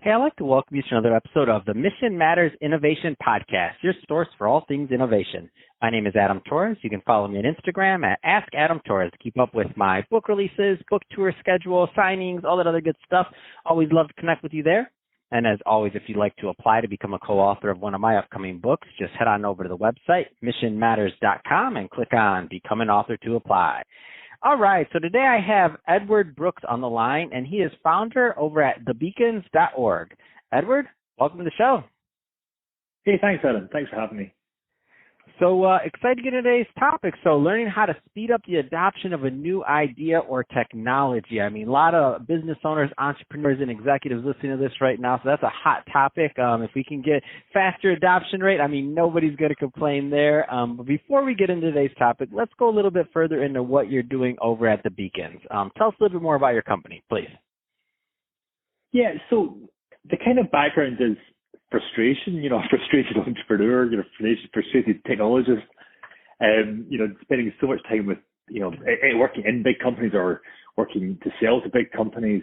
Hey, I'd like to welcome you to another episode of the Mission Matters Innovation Podcast, your source for all things innovation. My name is Adam Torres. You can follow me on Instagram at AskAdamTorres to keep up with my book releases, book tour schedule, signings, all that other good stuff. Always love to connect with you there. And as always, if you'd like to apply to become a co-author of one of my upcoming books, just head on over to the website, missionmatters.com, and click on Become an Author to apply. All right, so today I have Edward Brooks on the line, and he is founder over at thebeacons.org. Edward, welcome to the show. Hey, thanks, Adam. Thanks for having me. So excited to get into today's topic. So learning how to speed up the adoption of a new idea or technology. I mean, a lot of business owners, entrepreneurs, and executives listening to this right now. So that's a hot topic. If we can get faster adoption rate, I mean, nobody's going to complain there. But before we get into today's topic, let's go a little bit further into what you're doing over at The Beacons. Tell us a little bit more about your company, please. Yeah, so the kind of background is frustration, a frustrated entrepreneur, frustrated technologist, spending so much time with, working in big companies or working to sell to big companies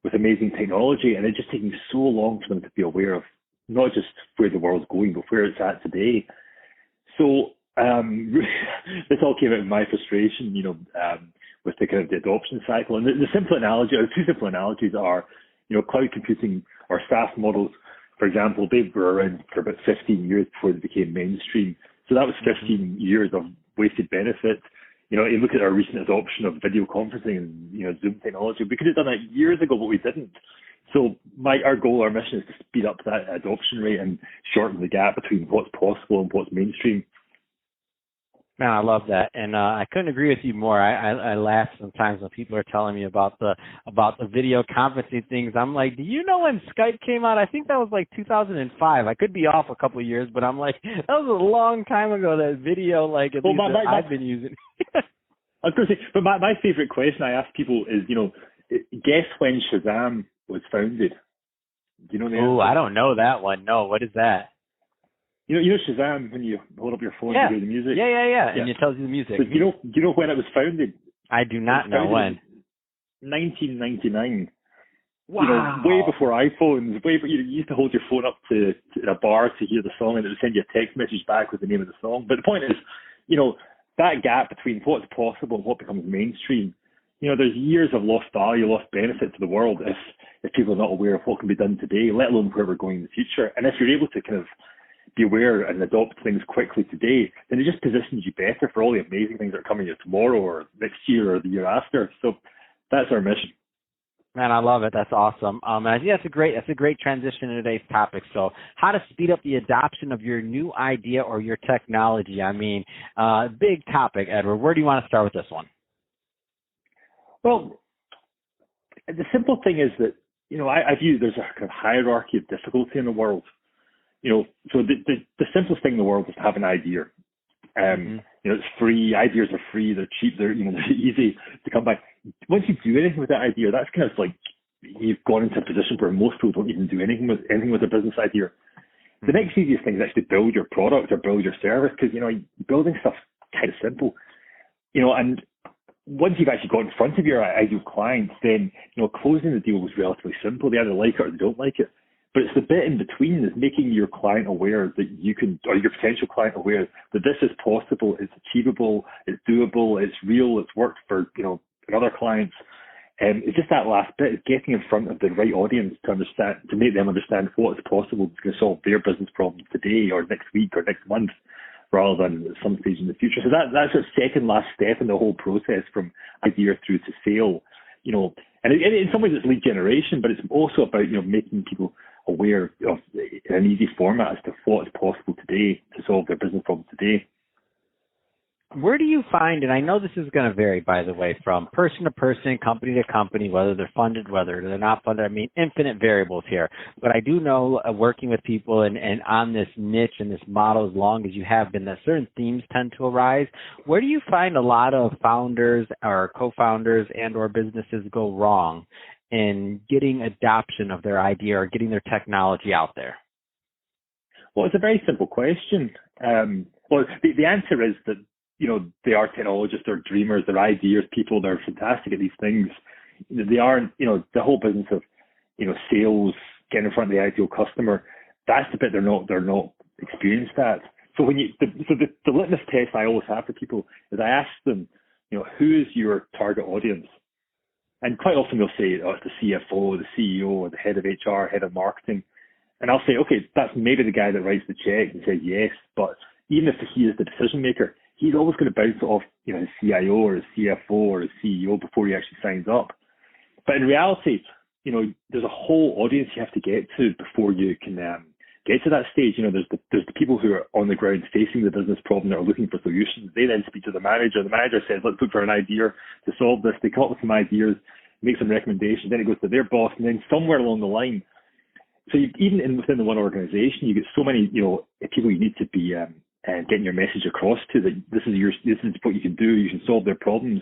with amazing technology, and it's just taking so long for them to be aware of not just where the world's going, but where it's at today. So this all came out of my frustration, with the kind of the adoption cycle. And the simple analogy, or the two simple analogies are, cloud computing or SaaS models. For example, they were around for about 15 years before they became mainstream. So that was 15 years of wasted benefit. You look at our recent adoption of video conferencing and, Zoom technology. We could have done that years ago, but we didn't. So our goal, our mission is to speed up that adoption rate and shorten the gap between what's possible and what's mainstream. Man, I love that, and I couldn't agree with you more. I laugh sometimes when people are telling me about the video conferencing things. I'm like, do you know when Skype came out? I think that was like 2005. I could be off a couple of years, but I'm like, that was a long time ago. That video, I've been using. I was going to say, but my favorite question I ask people is, guess when Shazam was founded? Do you know the answer? Oh, I don't know that one. No, what is that? You know Shazam, when you hold up your phone to hear the music? Yeah, and it tells you the music. So do you know when it was founded? I do not know when. 1999. Wow. Way before iPhones. You used to hold your phone up to a bar to hear the song, and it would send you a text message back with the name of the song. But the point is, that gap between what's possible and what becomes mainstream, there's years of lost value, lost benefit to the world if people are not aware of what can be done today, let alone where we're going in the future. And if you're able to kind of be aware and adopt things quickly today, then it just positions you better for all the amazing things that are coming here tomorrow or next year or the year after. So that's our mission. Man, I love it. That's awesome. And I think that's a great transition to today's topic. So how to speed up the adoption of your new idea or your technology. I mean, big topic, Edward. Where do you want to start with this one? Well, the simple thing is that, I view there's a kind of hierarchy of difficulty in the world. So the simplest thing in the world is to have an idea. It's free. Ideas are free. They're cheap. They're easy to come by. Once you do anything with that idea, that's kind of like you've gone into a position where most people don't even do anything with a business idea. The next easiest thing is actually build your product or build your service, because building stuff's kind of simple. And once you've actually got in front of your ideal clients, then closing the deal was relatively simple. They either like it or they don't like it. But it's the bit in between is making your client aware that you can, or your potential client aware that this is possible, it's achievable, it's doable, it's real, it's worked for, other clients. And it's just that last bit is getting in front of the right audience to make them understand what is possible to solve their business problems today or next week or next month, rather than at some stage in the future. So that's the second last step in the whole process from idea through to sale. And in some ways it's lead generation, but it's also about, making people aware of in an easy format as to what is possible today to solve their business problems today. Where do you find, and I know this is going to vary, by the way, from person to person, company to company, whether they're funded, whether they're not funded, I mean, infinite variables here. But I do know, working with people and on this niche and this model as long as you have been, that certain themes tend to arise. Where do you find a lot of founders or co-founders and or businesses go wrong in getting adoption of their idea or getting their technology out there? Well, it's a very simple question. The answer is that, they are technologists, they're dreamers, they're ideas people, they're fantastic at these things. They aren't, the whole business of, sales, getting in front of the ideal customer, that's the bit they're not experienced at. So the litmus test I always have for people is I ask them, who is your target audience? And quite often they'll say, oh, it's the CFO, the CEO, or the head of HR, head of marketing. And I'll say, okay, that's maybe the guy that writes the check and says yes, but even if he is the decision maker, he's always going to bounce it off, his CIO or his CFO or his CEO before he actually signs up. But in reality, there's a whole audience you have to get to before you can get to that stage. There's the people who are on the ground facing the business problem that are looking for solutions. They then speak to the manager. The manager says, let's look for an idea to solve this. They come up with some ideas, make some recommendations. Then it goes to their boss, and then somewhere along the line. So even within the one organization, you get so many people you need to be getting your message across to, that this is what you can do. You can solve their problems.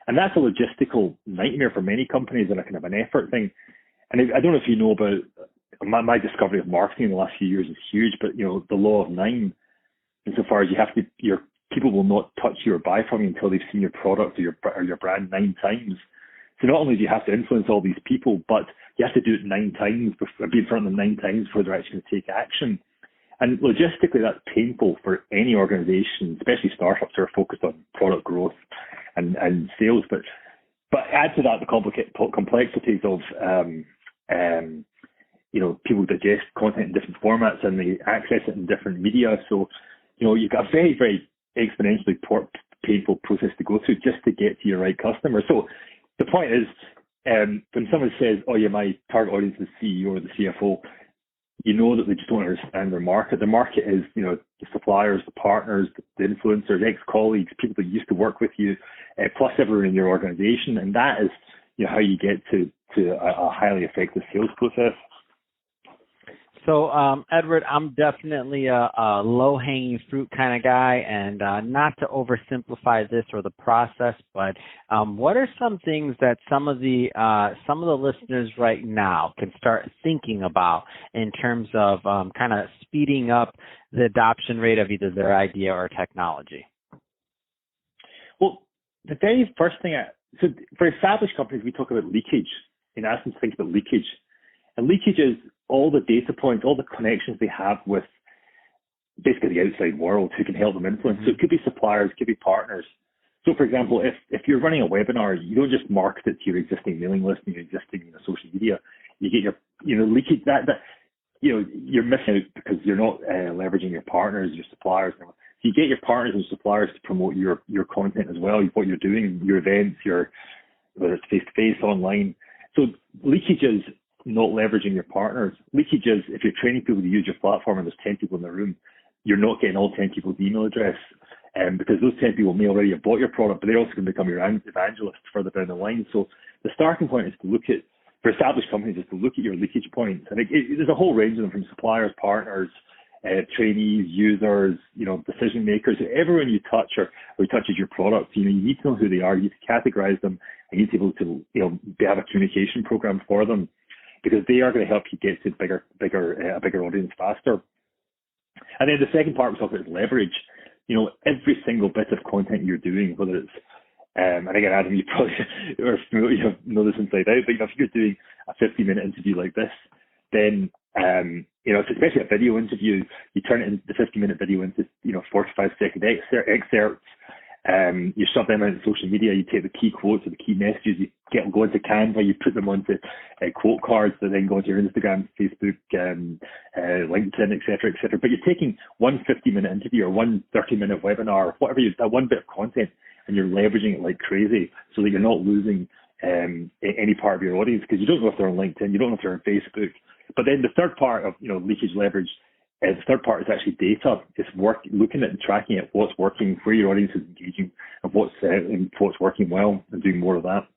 And that's a logistical nightmare for many companies and a kind of an effort thing. And I don't know if you know about my discovery of marketing in the last few years is huge, but the law of 9, insofar as your people will not touch you or buy from you until they've seen your product or your brand 9 times. So not only do you have to influence all these people, but you have to do it 9 times, be in front of them 9 times before they're actually going to take action. And logistically, that's painful for any organization, especially startups who are focused on product growth and sales. But add to that the complexities of people digest content in different formats and they access it in different media. So you've got a very, very exponentially painful process to go through just to get to your right customer. So the point is, when someone says, "Oh yeah, my target audience is the CEO or the CFO," that they just don't understand their market. The market is, the suppliers, the partners, the influencers, ex-colleagues, people that used to work with you, plus everyone in your organization, and that is, how you get to a highly effective sales process. So, Edward, I'm definitely a low-hanging fruit kind of guy, and not to oversimplify this or the process, but what are some things that some of the listeners right now can start thinking about in terms of kind of speeding up the adoption rate of either their idea or technology? Well, the very first thing, so for established companies, we talk about leakage. In essence, think about leakage. And leakage is all the data points, all the connections they have with basically the outside world who can help them influence. So it could be suppliers, it could be partners. So for example, if you're running a webinar, you don't just market it to your existing mailing list and your existing social media. You get your leakage that you're missing out because you're not leveraging your partners, your suppliers. So you get your partners and suppliers to promote your content as well, what you're doing, your events, whether it's face-to-face, online. So leakage is not leveraging your partners. Leakage is if you're training people to use your platform and there's 10 people in the room, you're not getting all 10 people's email address, because those 10 people may already have bought your product, but they're also going to become your evangelists further down the line. So the starting point is to look at, for established companies, is to look at your leakage points. And there's a whole range of them, from suppliers, partners, trainees, users, decision makers, everyone you touch or who touches your product. You need to know who they are. You need to categorize them, and you need to be able to have a communication program for them, because they are going to help you get to a bigger audience faster. And then the second part we talk about is leverage. Every single bit of content you're doing, whether it's, and again, Adam, you probably know this inside out, but if you're doing a 50-minute interview like this, then, especially a video interview, you turn it into the 50-minute video into, 45-second excerpts. You shove them out on social media, you take the key quotes or the key messages, you go into Canva, you put them onto quote cards that then go into your Instagram, Facebook, LinkedIn, et cetera, but you're taking one 50-minute interview or one 30-minute webinar, whatever that one bit of content, and you're leveraging it like crazy so that you're not losing any part of your audience, because you don't know if they're on LinkedIn, you don't know if they're on Facebook. But then the third part of leakage leverage, the third part is actually data. It's looking at and tracking at what's working, where your audience is engaging, and what's working well, and doing more of that.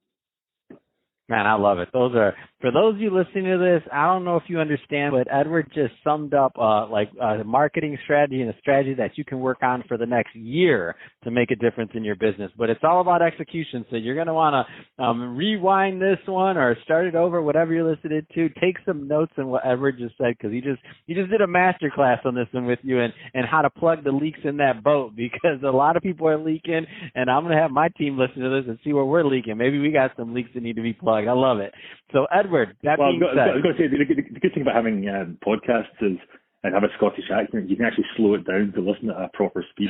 Man, I love it. For those of you listening to this, I don't know if you understand, but Edward just summed up a marketing strategy and a strategy that you can work on for the next year to make a difference in your business. But it's all about execution. So you're going to want to rewind this one or start it over, whatever you're listening to. Take some notes on what Edward just said, because he just did a master class on this one with you and how to plug the leaks in that boat, because a lot of people are leaking, and I'm going to have my team listen to this and see where we're leaking. Maybe we got some leaks that need to be plugged plug. I love it. So, Edward, that being said. I was going to say, the good thing about having podcasts is, and have a Scottish accent, you can actually slow it down to listen at a proper speed.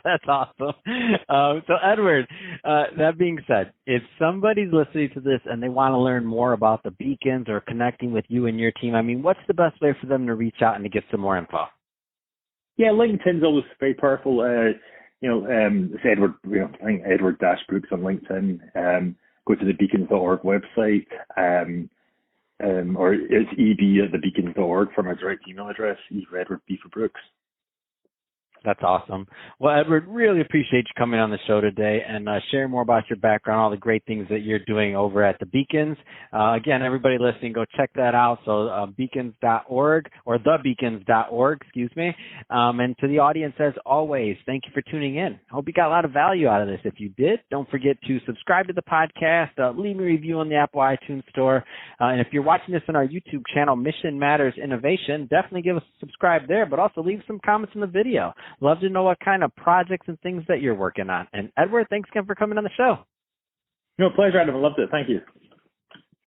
That's awesome. So, Edward, that being said, if somebody's listening to this and they want to learn more about the Beacons or connecting with you and your team, I mean, what's the best way for them to reach out and to get some more info? Yeah, LinkedIn's always very powerful. It's Edward. I think Edward Brooks on LinkedIn. Go to the beacons.org website, or it's eb@thebeacons.org for my direct email address. E for Edward, B for Brooks. That's awesome. Well, Edward, really appreciate you coming on the show today and sharing more about your background, all the great things that you're doing over at the Beacons. Again, everybody listening, go check that out. So beacons.org or thebeacons.org, excuse me. And to the audience, as always, thank you for tuning in. I hope you got a lot of value out of this. If you did, don't forget to subscribe to the podcast, leave me a review on the Apple iTunes Store. And if you're watching this on our YouTube channel, Mission Matters Innovation, definitely give us a subscribe there, but also leave some comments in the video. Love to know what kind of projects and things that you're working on. And Edward, thanks again for coming on the show. No, pleasure, Adam. I loved it. Thank you.